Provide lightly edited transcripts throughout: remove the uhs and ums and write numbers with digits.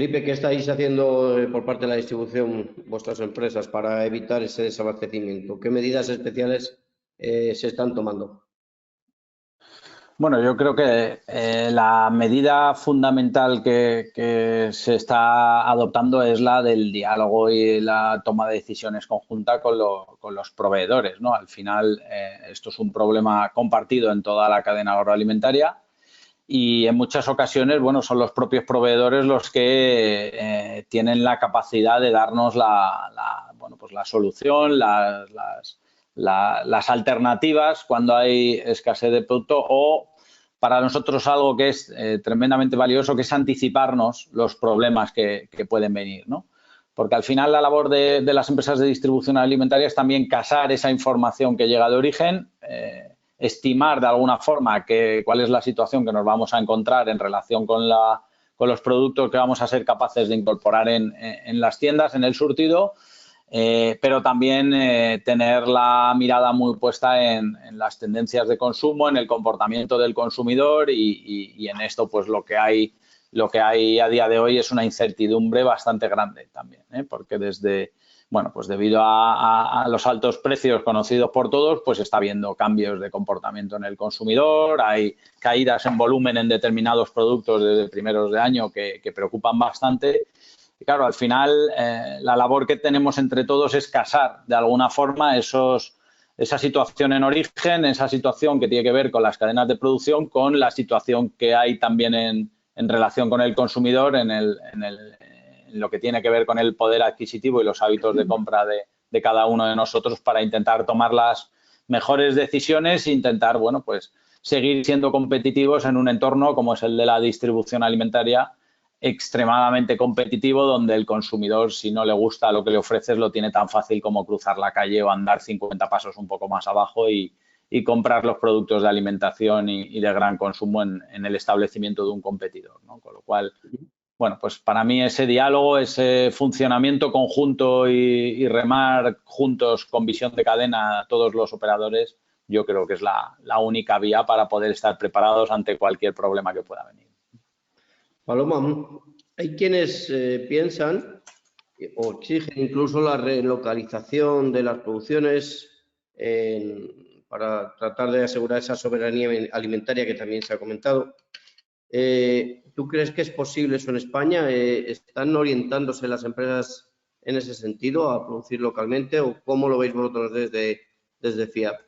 Felipe, ¿qué estáis haciendo por parte de la distribución, vuestras empresas, para evitar ese desabastecimiento? ¿Qué medidas especiales se están tomando? Bueno, yo creo que la medida fundamental que se está adoptando es la del diálogo y la toma de decisiones conjunta con los proveedores, ¿no? Al final, esto es un problema compartido en toda la cadena agroalimentaria y en muchas ocasiones, bueno, son los propios proveedores los que tienen la capacidad de darnos bueno, pues la solución, las alternativas cuando hay escasez de producto o para nosotros algo que es tremendamente valioso, que es anticiparnos los problemas que pueden venir, ¿no? Porque al final la labor de las empresas de distribución alimentaria es también casar esa información que llega de origen, estimar de alguna forma cuál es la situación que nos vamos a encontrar en relación con los productos que vamos a ser capaces de incorporar en las tiendas, en el surtido, pero también tener la mirada muy puesta en las tendencias de consumo, en el comportamiento del consumidor y en esto pues lo que hay a día de hoy es una incertidumbre bastante grande también, porque bueno, pues debido a los altos precios conocidos por todos, pues está habiendo cambios de comportamiento en el consumidor, hay caídas en volumen en determinados productos desde primeros de año que preocupan bastante. Y claro, al final la labor que tenemos entre todos es casar de alguna forma esa situación en origen, esa situación que tiene que ver con las cadenas de producción, con la situación que hay también en relación con el consumidor, en lo que tiene que ver con el poder adquisitivo y los hábitos de compra de cada uno de nosotros para intentar tomar las mejores decisiones e intentar, bueno, pues seguir siendo competitivos en un entorno como es el de la distribución alimentaria, extremadamente competitivo, donde el consumidor, si no le gusta lo que le ofreces, lo tiene tan fácil como cruzar la calle o andar 50 pasos un poco más abajo y comprar los productos de alimentación y de gran consumo en el establecimiento de un competidor, ¿no? Con lo cual, bueno, pues para mí ese diálogo, ese funcionamiento conjunto y remar juntos con visión de cadena a todos los operadores, yo creo que es la única vía para poder estar preparados ante cualquier problema que pueda venir. Paloma, hay quienes piensan o exigen incluso la relocalización de las producciones para tratar de asegurar esa soberanía alimentaria que también se ha comentado. ¿Tú crees que es posible eso en España? ¿Están orientándose las empresas en ese sentido a producir localmente o cómo lo veis vosotros desde FIAP?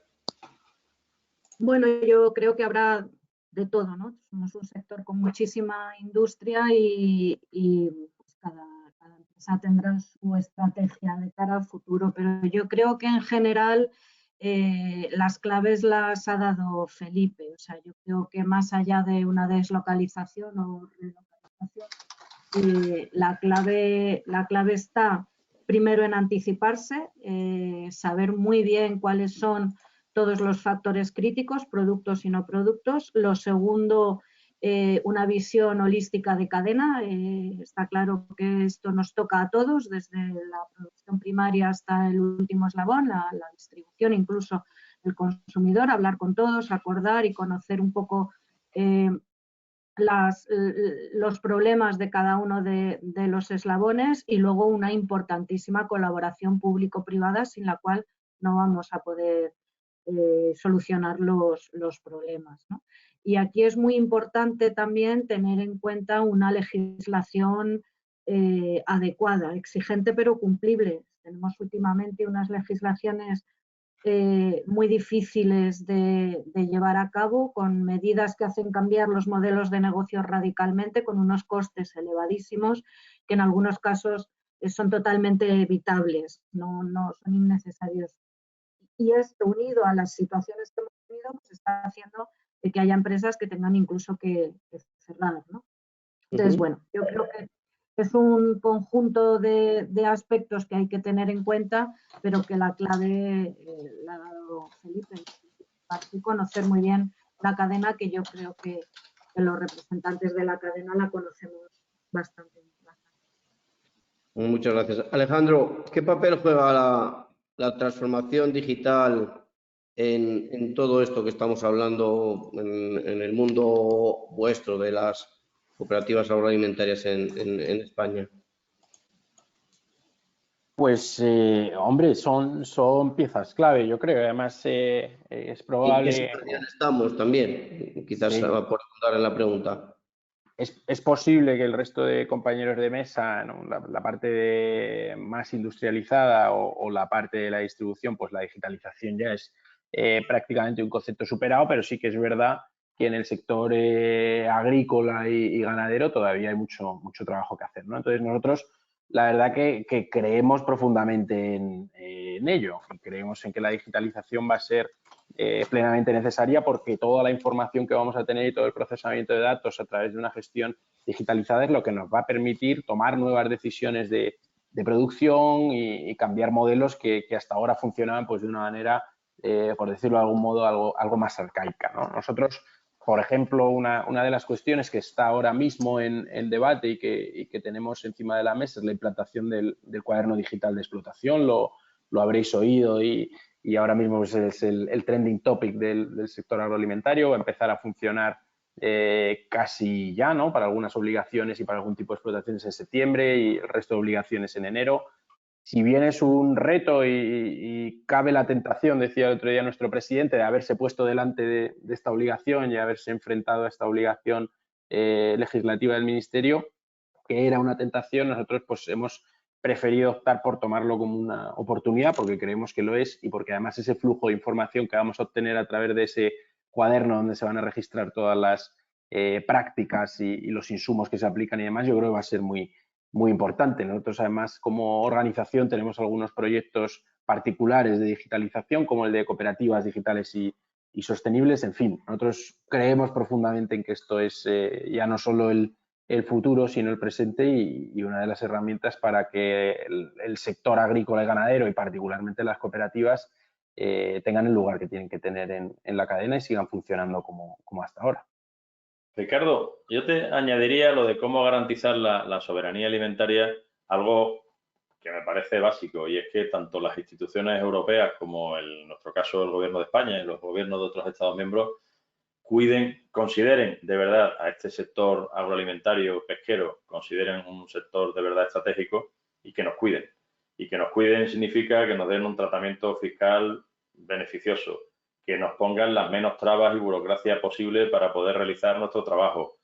Bueno, yo creo que habrá de todo, ¿no? Somos un sector con muchísima industria y pues cada empresa tendrá su estrategia de cara al futuro, pero yo creo que en general las claves las ha dado Felipe. O sea, yo creo que más allá de una deslocalización o relocalización, la clave está primero en anticiparse, saber muy bien cuáles son todos los factores críticos, productos y no productos. Lo segundo, una visión holística de cadena. Está claro que esto nos toca a todos, desde la producción primaria hasta el último eslabón, la distribución, incluso el consumidor, hablar con todos, acordar y conocer un poco los problemas de cada uno de los eslabones y luego una importantísima colaboración público-privada sin la cual no vamos a poder solucionar los problemas, ¿no? Y aquí es muy importante también tener en cuenta una legislación adecuada, exigente pero cumplible. Tenemos últimamente unas legislaciones muy difíciles de llevar a cabo, con medidas que hacen cambiar los modelos de negocio radicalmente, con unos costes elevadísimos que en algunos casos son totalmente evitables, no son innecesarios. Y esto, unido a las situaciones que hemos tenido, pues está haciendo de que haya empresas que tengan incluso que cerrar, ¿no? Entonces, bueno, yo creo que es un conjunto de aspectos que hay que tener en cuenta, pero que la clave la ha dado Felipe. Y conocer muy bien la cadena, que yo creo que los representantes de la cadena la conocemos bastante. Muchas gracias. Alejandro, ¿qué papel juega la transformación digital en todo esto que estamos hablando en el mundo vuestro de las cooperativas agroalimentarias en España? Pues, hombre, son piezas clave, yo creo. Además, es ¿Y en qué probable. situación estamos también? Quizás Sí. por ayudar en la pregunta. Es posible que el resto de compañeros de mesa, ¿no? La parte más industrializada o la parte de la distribución, pues la digitalización ya es prácticamente un concepto superado, pero sí que es verdad que en el sector agrícola y ganadero todavía hay mucho trabajo que hacer, ¿no? Entonces nosotros, la verdad que creemos profundamente en ello y creemos en que la digitalización va a ser plenamente necesaria porque toda la información que vamos a tener y todo el procesamiento de datos a través de una gestión digitalizada es lo que nos va a permitir tomar nuevas decisiones de producción y cambiar modelos que hasta ahora funcionaban pues de una manera, por decirlo de algún modo, algo más arcaica, ¿no? Nosotros, por ejemplo, una de las cuestiones que está ahora mismo en debate y que tenemos encima de la mesa es la implantación del cuaderno digital de explotación. Lo habréis oído y ahora mismo pues, es el trending topic del sector agroalimentario. Va a empezar a funcionar casi ya, ¿no? Para algunas obligaciones y para algún tipo de explotaciones en septiembre y el resto de obligaciones en enero. Si bien es un reto y cabe la tentación, decía el otro día nuestro presidente, de haberse puesto delante de esta obligación y haberse enfrentado a esta obligación legislativa del Ministerio, que era una tentación, nosotros pues hemos preferido optar por tomarlo como una oportunidad porque creemos que lo es y porque además ese flujo de información que vamos a obtener a través de ese cuaderno donde se van a registrar todas las prácticas y los insumos que se aplican y demás, yo creo que va a ser muy importante. Nosotros además como organización tenemos algunos proyectos particulares de digitalización como el de cooperativas digitales y sostenibles. En fin, nosotros creemos profundamente en que esto es ya no solo el futuro, sino el presente y una de las herramientas para que el sector agrícola y ganadero y particularmente las cooperativas tengan el lugar que tienen que tener en la cadena y sigan funcionando como hasta ahora. Ricardo, yo te añadiría lo de cómo garantizar la soberanía alimentaria, algo que me parece básico, y es que tanto las instituciones europeas como en nuestro caso el Gobierno de España y los gobiernos de otros Estados miembros consideren de verdad a este sector agroalimentario pesquero, consideren un sector de verdad estratégico y que nos cuiden. Y que nos cuiden significa que nos den un tratamiento fiscal beneficioso, que nos pongan las menos trabas y burocracia posible para poder realizar nuestro trabajo,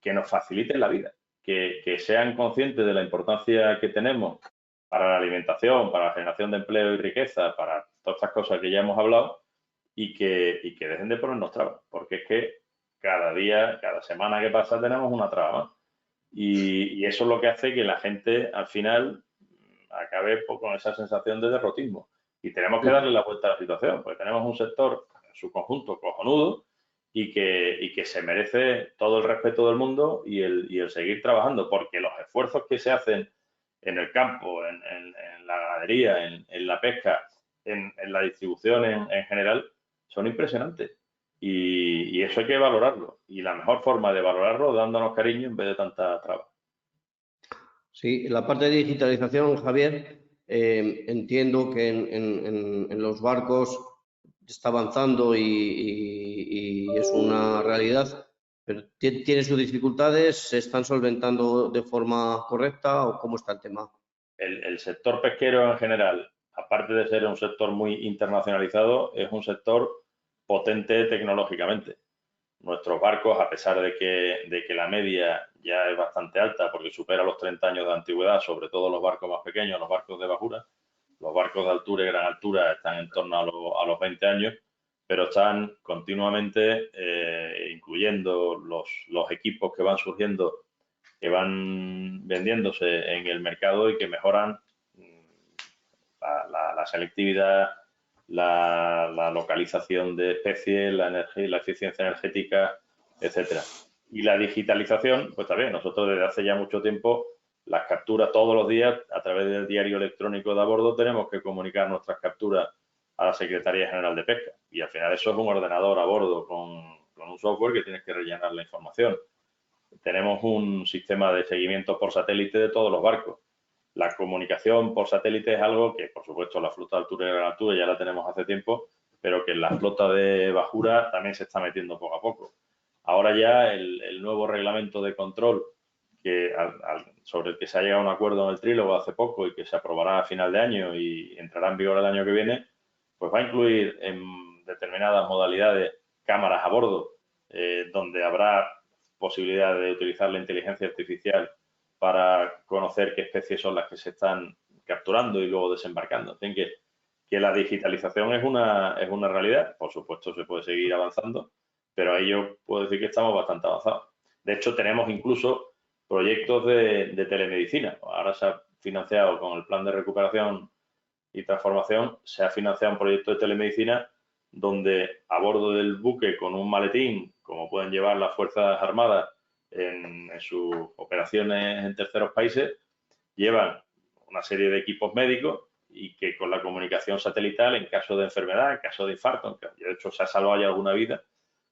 que nos faciliten la vida, que sean conscientes de la importancia que tenemos para la alimentación, para la generación de empleo y riqueza, para todas estas cosas que ya hemos hablado, y que dejen de ponernos trabas, porque es que cada día, cada semana que pasa tenemos una traba más. Y eso es lo que hace que la gente al final acabe con esa sensación de derrotismo. Y tenemos que darle la vuelta a la situación, porque tenemos un sector en su conjunto cojonudo y que se merece todo el respeto del mundo y el seguir trabajando, porque los esfuerzos que se hacen en el campo, en la ganadería, en la pesca, en la distribución en general, son impresionantes. Y eso hay que valorarlo. Y la mejor forma de valorarlo dándonos cariño en vez de tanta traba. Sí, la parte de digitalización, Javier, entiendo que en los barcos está avanzando y es una realidad, pero ¿tiene sus dificultades? ¿Se están solventando de forma correcta o cómo está el tema? El sector pesquero en general, aparte de ser un sector muy internacionalizado, es un sector potente tecnológicamente. Nuestros barcos, a pesar de que la media ya es bastante alta porque supera los 30 años de antigüedad, sobre todo los barcos más pequeños, los barcos de bajura, los barcos de altura y gran altura están en torno a los 20 años, pero están continuamente incluyendo los equipos que van surgiendo, que van vendiéndose en el mercado y que mejoran la selectividad, la localización de especies, la energía, la eficiencia energética, etcétera. Y la digitalización, pues también, nosotros desde hace ya mucho tiempo las capturas todos los días a través del diario electrónico de a bordo tenemos que comunicar nuestras capturas a la Secretaría General de Pesca y al final eso es un ordenador a bordo con un software que tienes que rellenar la información. Tenemos un sistema de seguimiento por satélite de todos los barcos. La comunicación por satélite es algo que, por supuesto, la flota de altura y gran altura ya la tenemos hace tiempo, pero que en la flota de bajura también se está metiendo poco a poco. Ahora ya el nuevo reglamento de control sobre el que se ha llegado a un acuerdo en el trílogo hace poco y que se aprobará a final de año y entrará en vigor el año que viene, pues va a incluir en determinadas modalidades cámaras a bordo, donde habrá posibilidad de utilizar la inteligencia artificial para conocer qué especies son las que se están capturando y luego desembarcando. En fin, que la digitalización es una realidad. Por supuesto, se puede seguir avanzando, pero ahí yo puedo decir que estamos bastante avanzados. De hecho, tenemos incluso proyectos de telemedicina. Ahora se ha financiado con el plan de recuperación y transformación, se ha financiado un proyecto de telemedicina donde a bordo del buque con un maletín, como pueden llevar las Fuerzas Armadas en sus operaciones en terceros países, llevan una serie de equipos médicos y que con la comunicación satelital, en caso de enfermedad, en caso de infarto, de hecho se ha salvado ya alguna vida,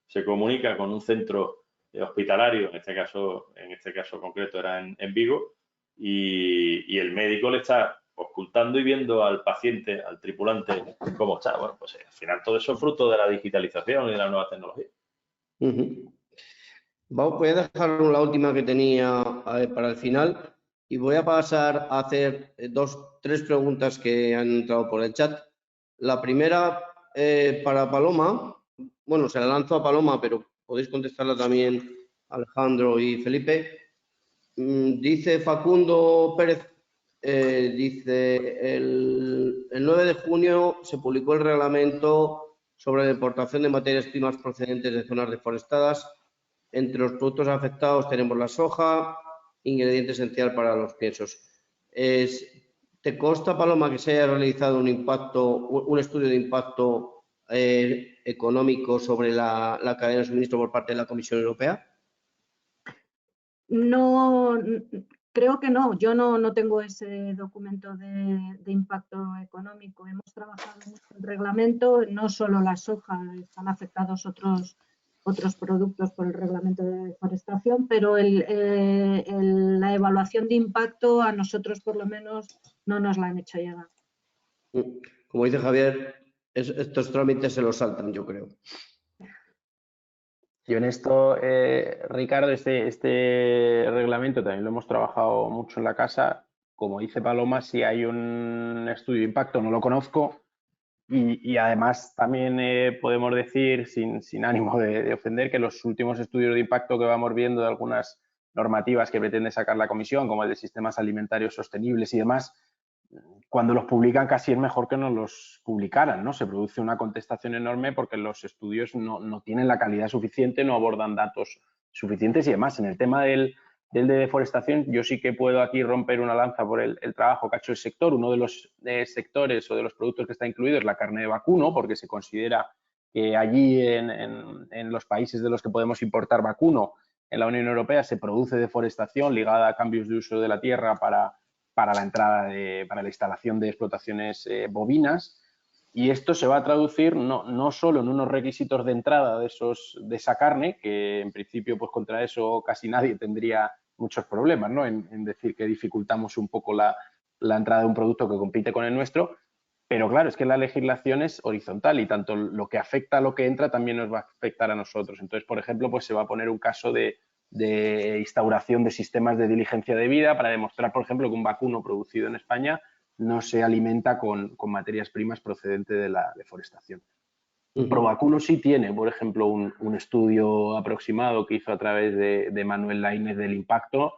se comunica con un centro hospitalario, en este caso concreto era en Vigo, y el médico le está ocultando y viendo al paciente, al tripulante, cómo está. Bueno, pues al final todo eso es fruto de la digitalización y de la nueva tecnología. Voy a dejar la última que tenía para el final y voy a pasar a hacer tres preguntas que han entrado por el chat. La primera para Paloma, bueno, se la lanzo a Paloma, pero podéis contestarla también Alejandro y Felipe. Dice Facundo Pérez, dice, el 9 de junio se publicó el reglamento sobre la importación de materias primas procedentes de zonas deforestadas. Entre los productos afectados tenemos la soja, ingrediente esencial para los piensos. ¿Te consta, Paloma, que se haya realizado un estudio de impacto económico sobre la cadena de suministro por parte de la Comisión Europea? No, creo que no. Yo no tengo ese documento de impacto económico. Hemos trabajado mucho el reglamento, no solo la soja, están afectados otros productos por el reglamento de deforestación, pero la evaluación de impacto a nosotros por lo menos no nos la han hecho llegar. Como dice Javier, estos trámites se los saltan, yo creo. Yo en esto, Ricardo, este reglamento también lo hemos trabajado mucho en la casa. Como dice Paloma, si hay un estudio de impacto, no lo conozco. Y además también podemos decir, sin ánimo de ofender, que los últimos estudios de impacto que vamos viendo de algunas normativas que pretende sacar la Comisión, como el de sistemas alimentarios sostenibles y demás, cuando los publican casi es mejor que no los publicaran, ¿no? Se produce una contestación enorme porque los estudios no tienen la calidad suficiente, no abordan datos suficientes y demás. En el tema del de deforestación, yo sí que puedo aquí romper una lanza por el trabajo que ha hecho el sector. Uno de los sectores o de los productos que está incluido es la carne de vacuno, porque se considera que allí en los países de los que podemos importar vacuno, en la Unión Europea, se produce deforestación ligada a cambios de uso de la tierra para la instalación de explotaciones bovinas, y esto se va a traducir no solo en unos requisitos de entrada de esa carne, que en principio pues contra eso casi nadie tendría muchos problemas, ¿no? En decir que dificultamos un poco la entrada de un producto que compite con el nuestro, pero claro, es que la legislación es horizontal y tanto lo que afecta a lo que entra también nos va a afectar a nosotros. Entonces, por ejemplo, pues se va a poner un caso de instauración de sistemas de diligencia debida para demostrar, por ejemplo, que un vacuno producido en España no se alimenta con materias primas procedentes de la deforestación. Provacuno sí tiene, por ejemplo, un estudio aproximado que hizo a través de Manuel Lainez del impacto,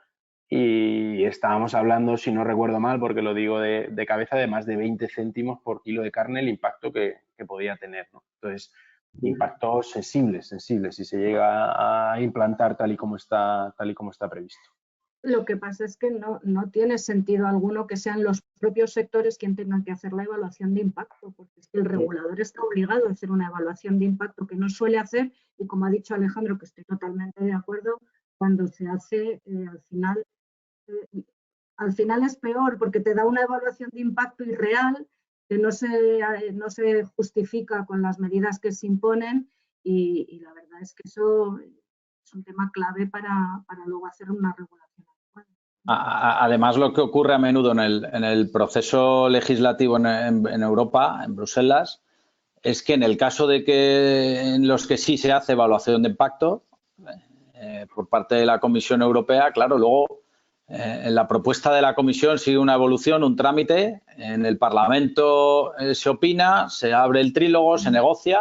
y estábamos hablando, si no recuerdo mal, porque lo digo de cabeza, de más de 20 céntimos por kilo de carne el impacto que podía tener, ¿no? Entonces, impactos sensibles si se llega a implantar tal y como está previsto. Lo que pasa es que no tiene sentido alguno que sean los propios sectores quienes tengan que hacer la evaluación de impacto, porque es que el regulador está obligado a hacer una evaluación de impacto que no suele hacer, y como ha dicho Alejandro, que estoy totalmente de acuerdo, cuando se hace al final es peor, porque te da una evaluación de impacto irreal que no se justifica con las medidas que se imponen, y la verdad es que eso es un tema clave para luego hacer una regulación. Además, lo que ocurre a menudo en el proceso legislativo en Europa, en Bruselas, es que en el caso de que en los que sí se hace evaluación de impacto, por parte de la Comisión Europea, claro, luego en la propuesta de la Comisión sigue una evolución, un trámite, en el Parlamento se opina, se abre el trílogo, se negocia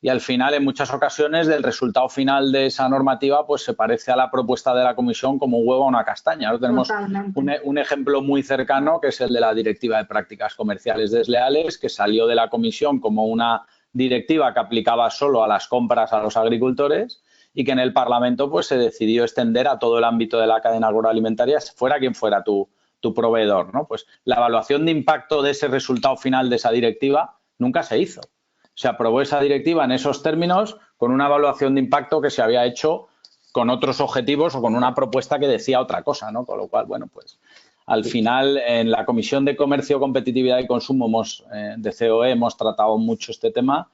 y al final, en muchas ocasiones, del resultado final de esa normativa pues se parece a la propuesta de la Comisión como un huevo a una castaña. Ahora tenemos un ejemplo muy cercano, que es el de la Directiva de Prácticas Comerciales Desleales, que salió de la Comisión como una directiva que aplicaba solo a las compras a los agricultores y que en el Parlamento pues se decidió extender a todo el ámbito de la cadena agroalimentaria, fuera quien fuera tu proveedor, ¿no? Pues la evaluación de impacto de ese resultado final de esa directiva nunca se hizo. Se aprobó esa directiva en esos términos con una evaluación de impacto que se había hecho con otros objetivos o con una propuesta que decía otra cosa, ¿no? Con lo cual, bueno, pues al final en la Comisión de Comercio, Competitividad y Consumo de COE hemos tratado mucho este tema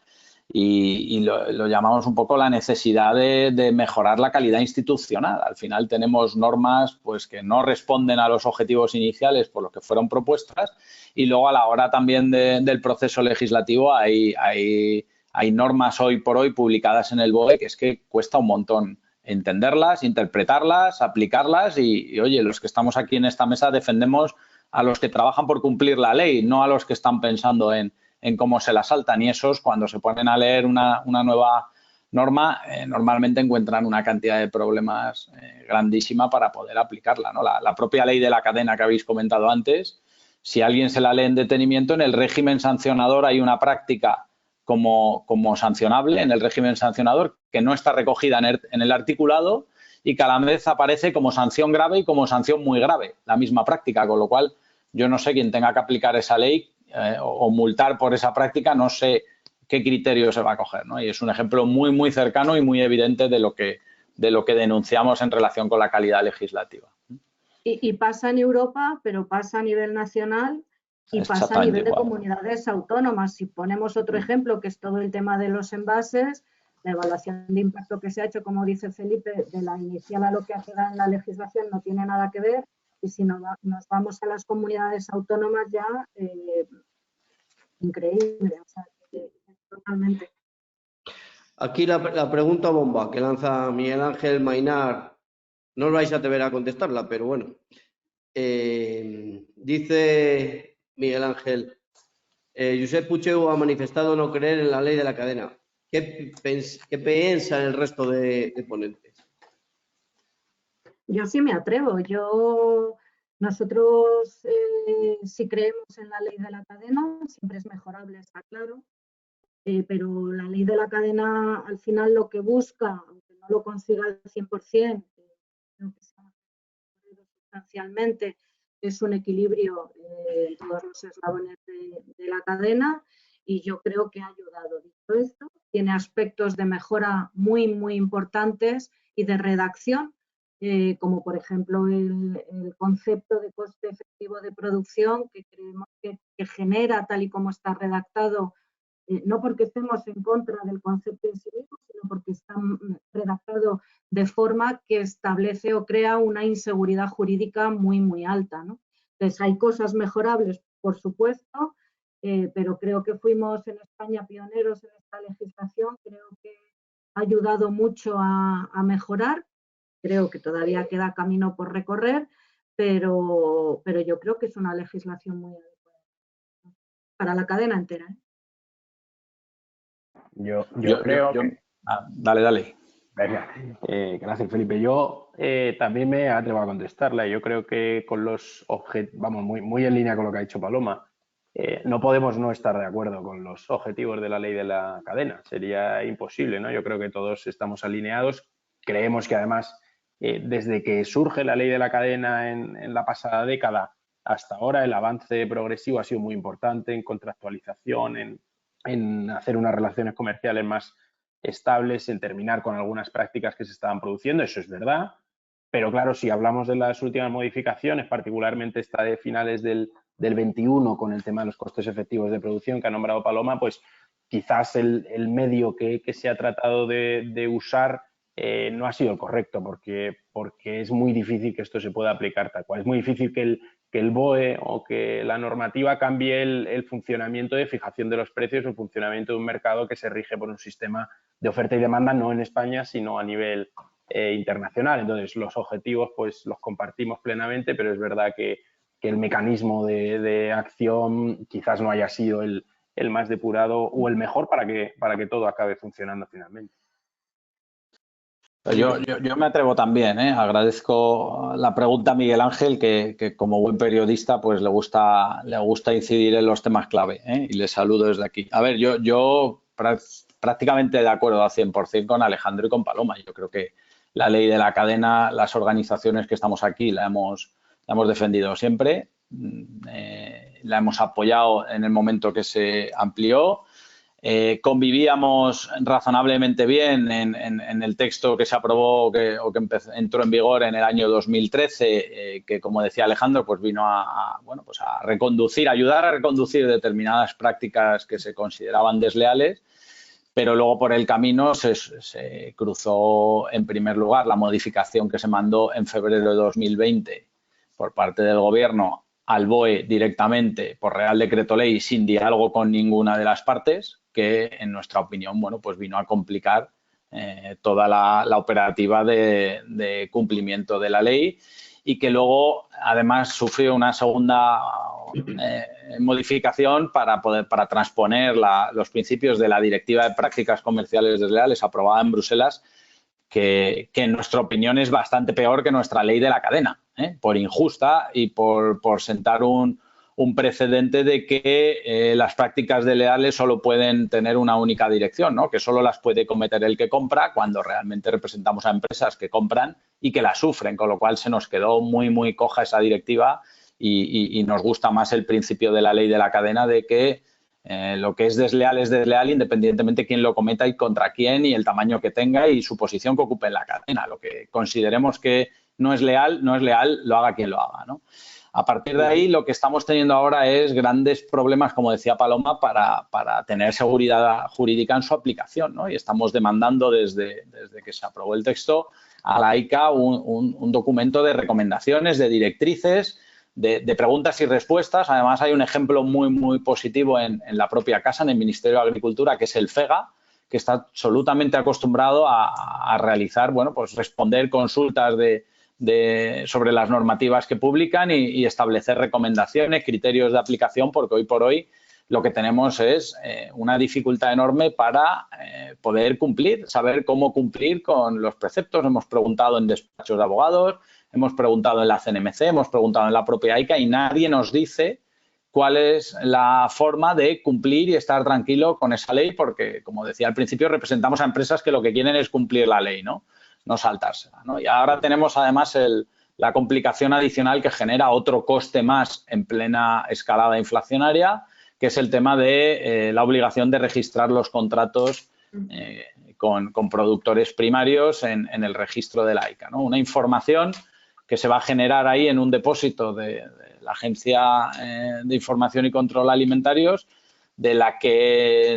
y lo llamamos un poco la necesidad de mejorar la calidad institucional. Al final tenemos normas pues que no responden a los objetivos iniciales por los que fueron propuestas y luego a la hora también del proceso legislativo hay normas hoy por hoy publicadas en el BOE que es que cuesta un montón entenderlas, interpretarlas, aplicarlas y oye, los que estamos aquí en esta mesa defendemos a los que trabajan por cumplir la ley, no a los que están pensando en cómo se la saltan y esos cuando se ponen a leer una nueva norma normalmente encuentran una cantidad de problemas grandísima para poder aplicarla, ¿no? La propia ley de la cadena que habéis comentado antes, si alguien se la lee en detenimiento, en el régimen sancionador hay una práctica como sancionable en el régimen sancionador que no está recogida en el articulado y que a la vez aparece como sanción grave y como sanción muy grave, la misma práctica, con lo cual yo no sé quién tenga que aplicar esa ley o multar por esa práctica, no sé qué criterio se va a coger, ¿no? Y es un ejemplo muy, muy cercano y muy evidente de lo que denunciamos en relación con la calidad legislativa. Y pasa en Europa, pero pasa a nivel nacional y pasa a nivel de comunidades autónomas. Si ponemos otro ejemplo, que es todo el tema de los envases, la evaluación de impacto que se ha hecho, como dice Felipe, de la inicial a lo que hace en la legislación no tiene nada que ver. Y si nos vamos a las comunidades autónomas ya, increíble, o sea, totalmente. Aquí la pregunta bomba que lanza Miguel Ángel Mainar, no os vais a atrever a contestarla, pero bueno. Dice Miguel Ángel, Josep Pucheu ha manifestado no creer en la ley de la cadena. ¿Qué piensan el resto de ponentes? Yo sí me atrevo. Nosotros sí creemos en la ley de la cadena, siempre es mejorable, está claro, pero la ley de la cadena al final lo que busca, aunque no lo consiga al 100%, creo que se ha mejorado sustancialmente, es un equilibrio en todos los eslabones de la cadena y yo creo que ha ayudado. Dicho esto, tiene aspectos de mejora muy, muy importantes y de redacción, como por ejemplo el concepto de coste efectivo de producción que creemos que genera, tal y como está redactado, no porque estemos en contra del concepto en sí mismo, sino porque está redactado de forma que establece o crea una inseguridad jurídica muy, muy alta, ¿no? Entonces, hay cosas mejorables, por supuesto, pero creo que fuimos en España pioneros en esta legislación, creo que ha ayudado mucho a mejorar. Creo que todavía queda camino por recorrer, pero yo creo que es una legislación muy adecuada para la cadena entera, ¿eh? Yo creo que... Dale. Venga, gracias, Felipe. Yo también me atrevo a contestarla. Yo creo que con los objetivos, vamos, muy en línea con lo que ha dicho Paloma, no podemos no estar de acuerdo con los objetivos de la ley de la cadena. Sería imposible, ¿no? Yo creo que todos estamos alineados. Creemos que además, desde que surge la ley de la cadena en la pasada década hasta ahora, el avance progresivo ha sido muy importante en contractualización, en hacer unas relaciones comerciales más estables, en terminar con algunas prácticas que se estaban produciendo, eso es verdad, pero claro, si hablamos de las últimas modificaciones, particularmente esta de finales del 21 con el tema de los costes efectivos de producción que ha nombrado Paloma, pues quizás el medio que se ha tratado de usar no ha sido el correcto porque es muy difícil que esto se pueda aplicar tal cual. Es muy difícil que el BOE o que la normativa cambie el funcionamiento de fijación de los precios, el funcionamiento de un mercado que se rige por un sistema de oferta y demanda, no en España, sino a nivel internacional. Entonces, los objetivos pues los compartimos plenamente, pero es verdad que el mecanismo de acción quizás no haya sido el más depurado o el mejor para que todo acabe funcionando finalmente. Yo me atrevo también, agradezco la pregunta a Miguel Ángel, que como buen periodista pues le gusta incidir en los temas clave, y le saludo desde aquí. A ver, yo prácticamente de acuerdo al 100% con Alejandro y con Paloma. Yo creo que la ley de la cadena, las organizaciones que estamos aquí la hemos defendido siempre, la hemos apoyado en el momento que se amplió. Convivíamos razonablemente bien en el texto que se aprobó o que entró en vigor en el año 2013, que, como decía Alejandro, pues vino a ayudar a reconducir determinadas prácticas que se consideraban desleales, pero luego por el camino se cruzó, en primer lugar, la modificación que se mandó en febrero de 2020 por parte del Gobierno al BOE directamente por Real Decreto Ley, sin diálogo con ninguna de las partes, que en nuestra opinión, pues vino a complicar toda la operativa de cumplimiento de la ley, y que luego además sufrió una segunda modificación para transponer los principios de la Directiva de Prácticas Comerciales Desleales aprobada en Bruselas, que en nuestra opinión es bastante peor que nuestra ley de la cadena, por injusta y por sentar un precedente de que las prácticas desleales solo pueden tener una única dirección, ¿no? Que solo las puede cometer el que compra, cuando realmente representamos a empresas que compran y que las sufren, con lo cual se nos quedó muy, muy coja esa directiva y nos gusta más el principio de la ley de la cadena de que lo que es desleal independientemente quién lo cometa y contra quién y el tamaño que tenga y su posición que ocupe en la cadena. Lo que consideremos que no es leal, lo haga quien lo haga, ¿no? A partir de ahí, lo que estamos teniendo ahora es grandes problemas, como decía Paloma, para tener seguridad jurídica en su aplicación, ¿no? Y estamos demandando desde que se aprobó el texto a la AICA un documento de recomendaciones, de directrices, de preguntas y respuestas. Además, hay un ejemplo muy, muy positivo en la propia casa, en el Ministerio de Agricultura, que es el FEGA, que está absolutamente acostumbrado a realizar, pues responder consultas sobre las normativas que publican y establecer recomendaciones, criterios de aplicación, porque hoy por hoy lo que tenemos es una dificultad enorme para poder cumplir, saber cómo cumplir con los preceptos. Hemos preguntado en despachos de abogados, hemos preguntado en la CNMC, hemos preguntado en la propia AICA y nadie nos dice cuál es la forma de cumplir y estar tranquilo con esa ley, porque, como decía al principio, representamos a empresas que lo que quieren es cumplir la ley, no saltársela, ¿no? Y ahora tenemos además la complicación adicional que genera otro coste más en plena escalada inflacionaria, que es el tema de la obligación de registrar los contratos con productores primarios en el registro de la AICA, ¿no? Una información que se va a generar ahí en un depósito de la Agencia de Información y Control Alimentarios, de la que,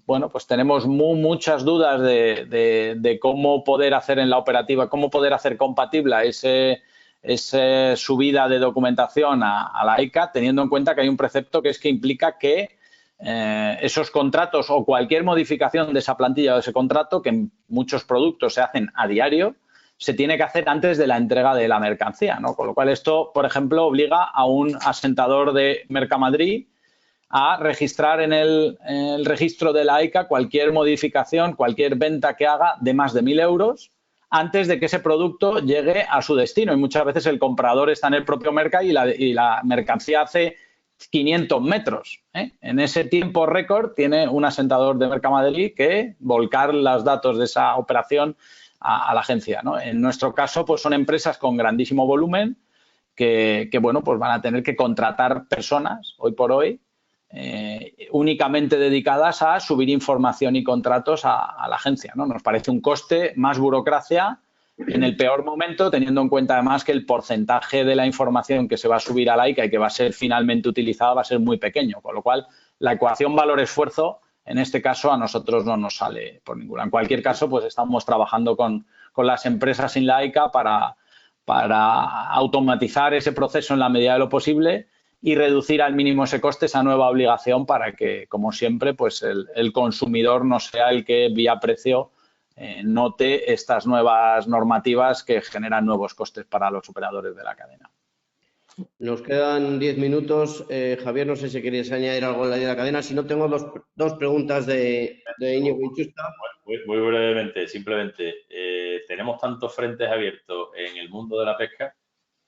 pues tenemos muchas dudas de cómo poder hacer en la operativa, cómo poder hacer compatible esa subida de documentación a la AICA, teniendo en cuenta que hay un precepto que implica que esos contratos o cualquier modificación de esa plantilla o de ese contrato, que en muchos productos se hacen a diario, se tiene que hacer antes de la entrega de la mercancía, ¿no? Con lo cual esto, por ejemplo, obliga a un asentador de Mercamadrid a registrar en el registro de la AICA cualquier modificación, cualquier venta que haga de más de 1.000 euros antes de que ese producto llegue a su destino. Y muchas veces el comprador está en el propio mercado y la mercancía hace 500 metros. En ese tiempo récord tiene un asentador de Mercamadrid que volcar los datos de esa operación a la agencia, ¿no? En nuestro caso, pues son empresas con grandísimo volumen que pues van a tener que contratar personas hoy por hoy únicamente dedicadas a subir información y contratos a la agencia, ¿no? Nos parece un coste, más burocracia en el peor momento, teniendo en cuenta además que el porcentaje de la información que se va a subir a la AICA y que va a ser finalmente utilizada va a ser muy pequeño, con lo cual la ecuación valor-esfuerzo en este caso a nosotros no nos sale por ninguna. En cualquier caso, pues estamos trabajando con las empresas en la AICA para automatizar ese proceso en la medida de lo posible y reducir al mínimo ese coste, esa nueva obligación, para que, como siempre, pues el consumidor no sea el que vía precio note estas nuevas normativas que generan nuevos costes para los operadores de la cadena. Nos quedan 10 minutos. Javier, no sé si querías añadir algo en la ley de la cadena. Si no, tengo dos preguntas de Íñigo Inchusta. Muy brevemente, simplemente, tenemos tantos frentes abiertos en el mundo de la pesca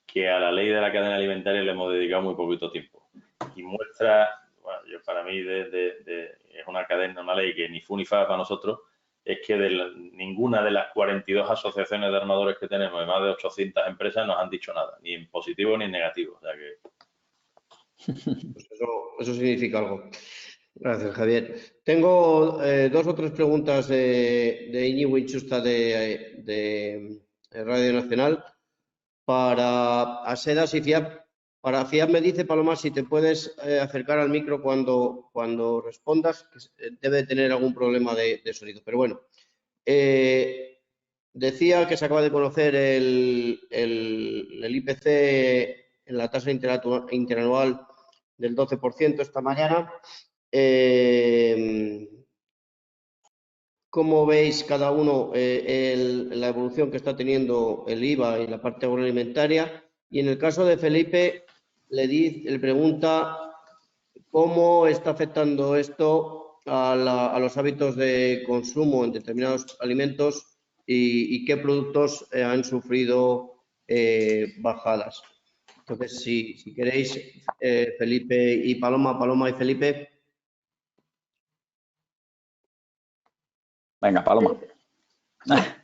que a la ley de la cadena alimentaria le hemos dedicado muy poquito tiempo. Y muestra, bueno, para mí es una ley que ni fu ni fa para nosotros, es que ninguna de las 42 asociaciones de armadores que tenemos, de más de 800 empresas, nos han dicho nada, ni en positivo ni en negativo. O sea que... Pues eso significa algo. Gracias, Javier. Tengo 2 o 3 preguntas de Íñigo Inchusta de Radio Nacional para Asedas y FIAP. Para FIAP me dice, Paloma, si te puedes acercar al micro cuando respondas, que debe tener algún problema de sonido. Pero bueno, decía que se acaba de conocer el IPC en la tasa interanual del 12% esta mañana. ¿Cómo veis cada uno la evolución que está teniendo el IVA y la parte agroalimentaria? Y en el caso de Felipe, le pregunta cómo está afectando esto a los hábitos de consumo en determinados alimentos y qué productos han sufrido bajadas. Entonces, si queréis, Felipe y Paloma y Felipe. Venga, Paloma.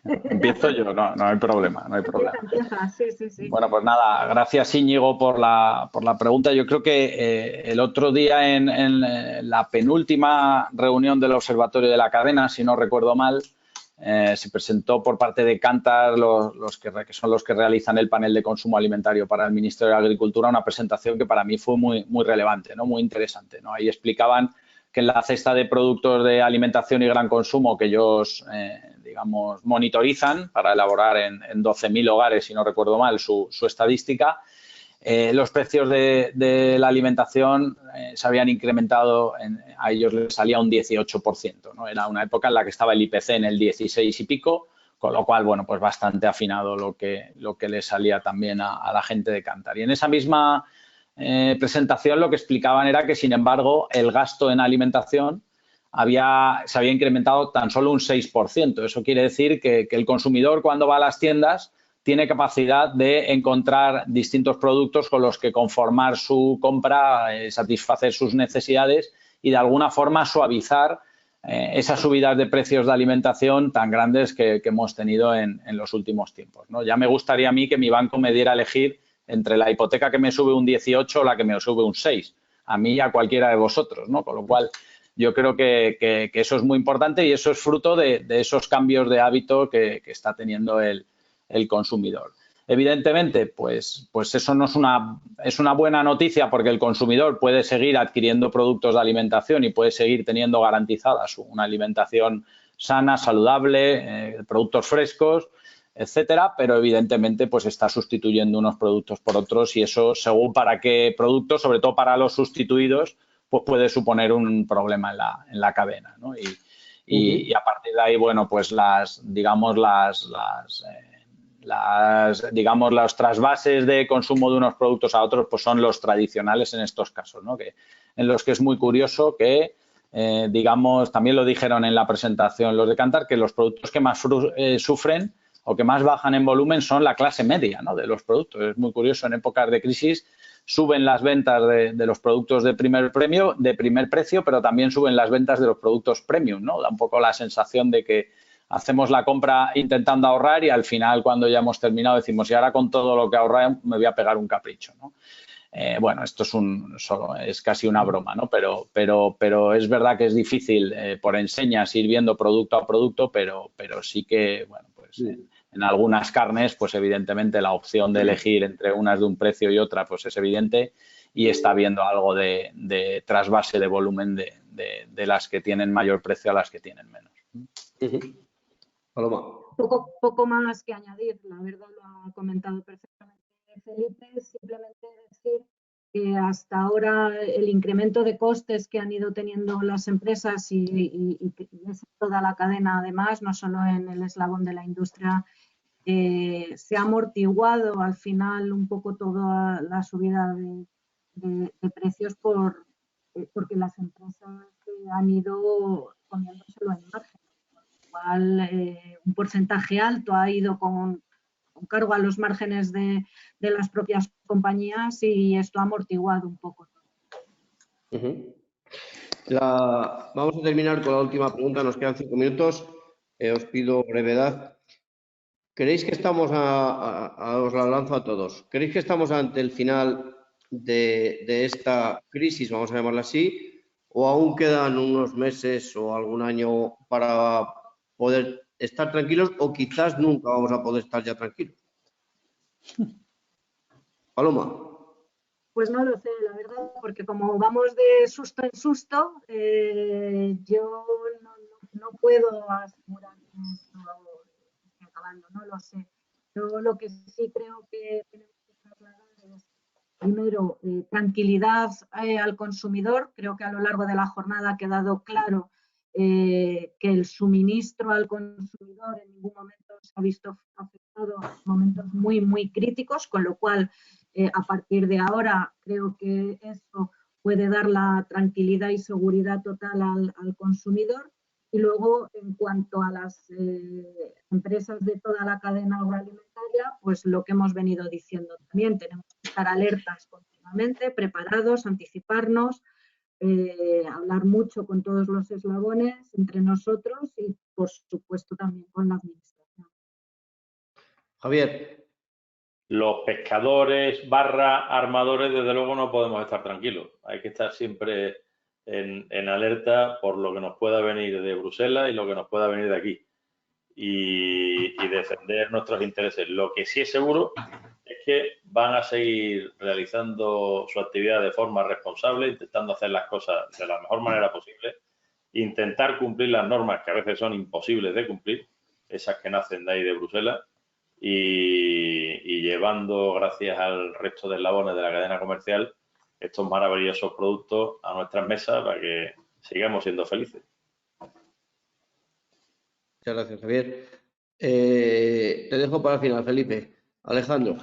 Empiezo yo, no hay problema, no hay problema. Sí. Bueno, pues nada, gracias Íñigo por la pregunta. Yo creo que el otro día en la penúltima reunión del Observatorio de la Cadena, si no recuerdo mal, se presentó por parte de Kantar, que son los que realizan el panel de consumo alimentario para el Ministerio de Agricultura, una presentación que para mí fue muy relevante, ¿no? Muy interesante, ¿no? Ahí explicaban que en la cesta de productos de alimentación y gran consumo que ellos, digamos, monitorizan para elaborar en 12.000 hogares, si no recuerdo mal, su estadística, los precios de la alimentación se habían incrementado, a ellos les salía un 18%, ¿no? Era una época en la que estaba el IPC en el 16 y pico, con lo cual, bueno, pues bastante afinado lo que les salía también a la gente de Kantar. Y en esa misma presentación lo que explicaban era que, sin embargo, el gasto en alimentación se había incrementado tan solo un 6%. Eso quiere decir que el consumidor, cuando va a las tiendas, tiene capacidad de encontrar distintos productos con los que conformar su compra, satisfacer sus necesidades y, de alguna forma, suavizar esas subidas de precios de alimentación tan grandes que hemos tenido en los últimos tiempos, ¿no? Ya me gustaría a mí que mi banco me diera a elegir entre la hipoteca que me sube un 18 o la que me sube un 6, a mí y a cualquiera de vosotros, ¿no? Con lo cual, yo creo que eso es muy importante y eso es fruto de esos cambios de hábito que está teniendo el consumidor. Evidentemente, pues eso no es una buena noticia porque el consumidor puede seguir adquiriendo productos de alimentación y puede seguir teniendo garantizada una alimentación sana, saludable, productos frescos, etcétera, pero evidentemente pues está sustituyendo unos productos por otros y eso, según para qué productos, sobre todo para los sustituidos, pues puede suponer un problema en la cadena, ¿no? Y a partir de ahí, bueno, pues los trasvases de consumo de unos productos a otros pues son los tradicionales en estos casos, ¿no? En los que es muy curioso que, digamos, también lo dijeron en la presentación los de Kantar, que los productos que más sufren o que más bajan en volumen son la clase media, ¿no? De los productos. Es muy curioso, en épocas de crisis suben las ventas de los productos de primer precio, pero también suben las ventas de los productos premium, ¿no? Da un poco la sensación de que hacemos la compra intentando ahorrar y al final, cuando ya hemos terminado, decimos, y ahora con todo lo que ahorré me voy a pegar un capricho, ¿no? Bueno, esto es casi una broma, ¿no? Pero es verdad que es difícil por enseñas ir viendo producto a producto, pero sí que, bueno, pues en algunas carnes, pues evidentemente la opción de elegir entre unas de un precio y otra, pues es evidente y está habiendo algo de trasvase de volumen de las que tienen mayor precio a las que tienen menos. Paloma. Poco más que añadir, la verdad lo ha comentado perfectamente Felipe, simplemente decir que hasta ahora el incremento de costes que han ido teniendo las empresas y es toda la cadena, además, no solo en el eslabón de la industria, se ha amortiguado al final un poco toda la subida de precios porque las empresas han ido poniéndoselo en margen, con lo cual un porcentaje alto ha ido con cargo a los márgenes de las propias compañías y esto ha amortiguado un poco. Vamos a terminar con la última pregunta, nos quedan 5 minutos, os pido brevedad. ¿Creéis que estamos, os la lanzo a todos, ¿creéis que estamos ante el final de esta crisis, vamos a llamarla así, o aún quedan unos meses o algún año para poder estar tranquilos, o quizás nunca vamos a poder estar ya tranquilos? Paloma. Pues no lo sé, la verdad, porque como vamos de susto en susto, yo no puedo asegurar que esto esté acabando, no lo sé. Yo lo que sí creo que tenemos que trasladar es, primero, tranquilidad al consumidor. Creo que a lo largo de la jornada ha quedado claro que el suministro al consumidor en ningún momento se ha visto afectado en momentos muy, muy críticos, con lo cual a partir de ahora creo que eso puede dar la tranquilidad y seguridad total al consumidor. Y luego, en cuanto a las empresas de toda la cadena agroalimentaria, pues lo que hemos venido diciendo también, tenemos que estar alertas continuamente, preparados, anticiparnos, hablar mucho con todos los eslabones entre nosotros y, por supuesto, también con la administración. Javier. Los pescadores / armadores, desde luego, no podemos estar tranquilos. Hay que estar siempre en alerta por lo que nos pueda venir de Bruselas y lo que nos pueda venir de aquí. Y defender nuestros intereses. Lo que sí es seguro es que van a seguir realizando su actividad de forma responsable, intentando hacer las cosas de la mejor manera posible, intentar cumplir las normas que a veces son imposibles de cumplir, esas que nacen de ahí de Bruselas, y llevando, gracias al resto de eslabones de la cadena comercial, estos maravillosos productos a nuestras mesas para que sigamos siendo felices. Muchas gracias, Javier. Te dejo para el final, Felipe. Alejandro.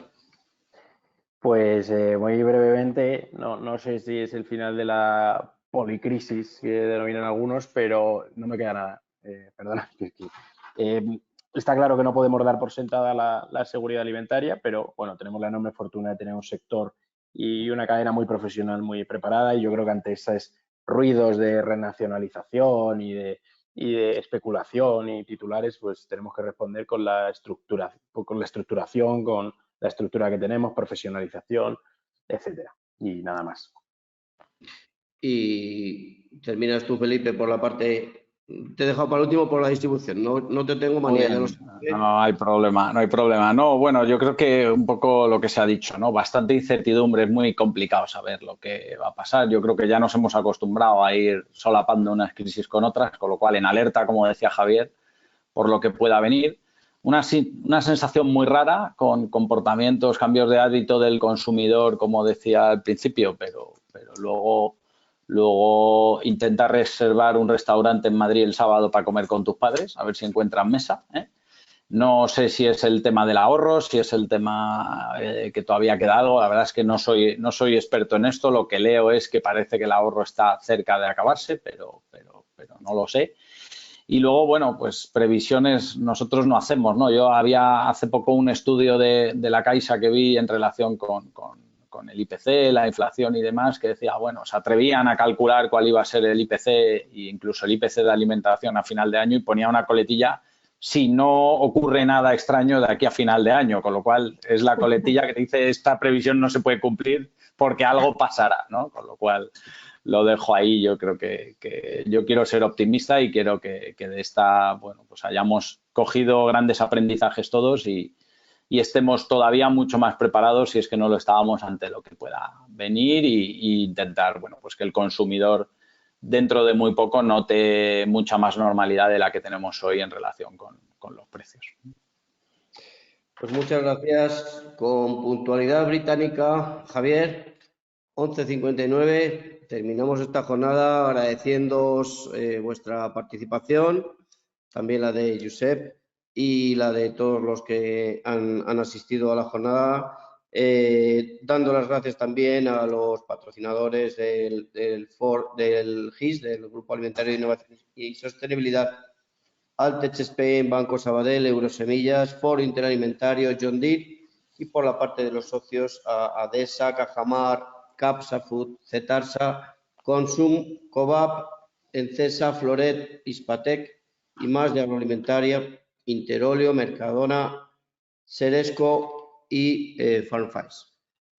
Pues muy brevemente, no sé si es el final de la policrisis que denominan algunos, pero no me queda nada. Perdona. Está claro que no podemos dar por sentada la seguridad alimentaria, pero bueno, tenemos la enorme fortuna de tener un sector y una cadena muy profesional, muy preparada, y yo creo que ante esos ruidos de renacionalización y de especulación y titulares, pues tenemos que responder con la estructuración, con la estructura que tenemos, profesionalización, etcétera. Y nada más. Y terminas tú, Felipe, por la parte... Te he dejado para el último por la distribución. No te tengo manía. No hay problema, no hay problema. No, bueno, yo creo que un poco lo que se ha dicho, ¿no? Bastante incertidumbre, es muy complicado saber lo que va a pasar. Yo creo que ya nos hemos acostumbrado a ir solapando unas crisis con otras, con lo cual en alerta, como decía Javier, por lo que pueda venir. Una sensación muy rara con comportamientos, cambios de hábito del consumidor, como decía al principio, pero luego intenta reservar un restaurante en Madrid el sábado para comer con tus padres, a ver si encuentran mesa, ¿eh? No sé si es el tema del ahorro, si es el tema que todavía queda algo. La verdad es que no soy experto en esto. Lo que leo es que parece que el ahorro está cerca de acabarse, pero no lo sé. Y luego, bueno, pues previsiones nosotros no hacemos, ¿no? Yo había hace poco un estudio de la Caixa que vi en relación con el IPC, la inflación y demás, que decía, bueno, se atrevían a calcular cuál iba a ser el IPC e incluso el IPC de alimentación a final de año, y ponía una coletilla si no ocurre nada extraño de aquí a final de año, con lo cual es la coletilla que dice esta previsión no se puede cumplir porque algo pasará, ¿no? Con lo cual lo dejo ahí. Yo creo que yo quiero ser optimista y quiero que de esta, bueno, pues hayamos cogido grandes aprendizajes todos y estemos todavía mucho más preparados si es que no lo estábamos ante lo que pueda venir y intentar, bueno, pues que el consumidor dentro de muy poco note mucha más normalidad de la que tenemos hoy en relación con los precios. Pues muchas gracias. Con puntualidad británica, Javier. 11:59. Terminamos esta jornada agradeciéndoos vuestra participación, también la de Josep y la de todos los que han asistido a la jornada, dando las gracias también a los patrocinadores del GIS, del Grupo Alimentario de Innovación y Sostenibilidad, Altech Spain, Banco Sabadell, Eurosemillas, Foro Interalimentario, John Deere, y por la parte de los socios a ADESA, Cajamar, Capsa Food, Cetarsa, Consum, Cobap, Encesa, Floret, Hispatec y más de agroalimentaria, Interolio, Mercadona, Seresco y Farmfires.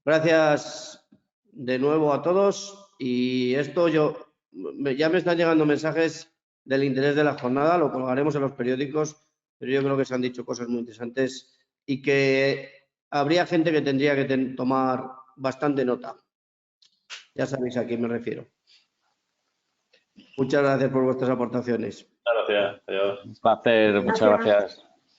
Gracias de nuevo a todos, y esto ya me están llegando mensajes del interés de la jornada, lo colgaremos en los periódicos, pero yo creo que se han dicho cosas muy interesantes y que habría gente que tendría que tomar bastante nota. Ya sabéis a quién me refiero. Muchas gracias por vuestras aportaciones. Muchas gracias. Adiós. Un placer, muchas gracias.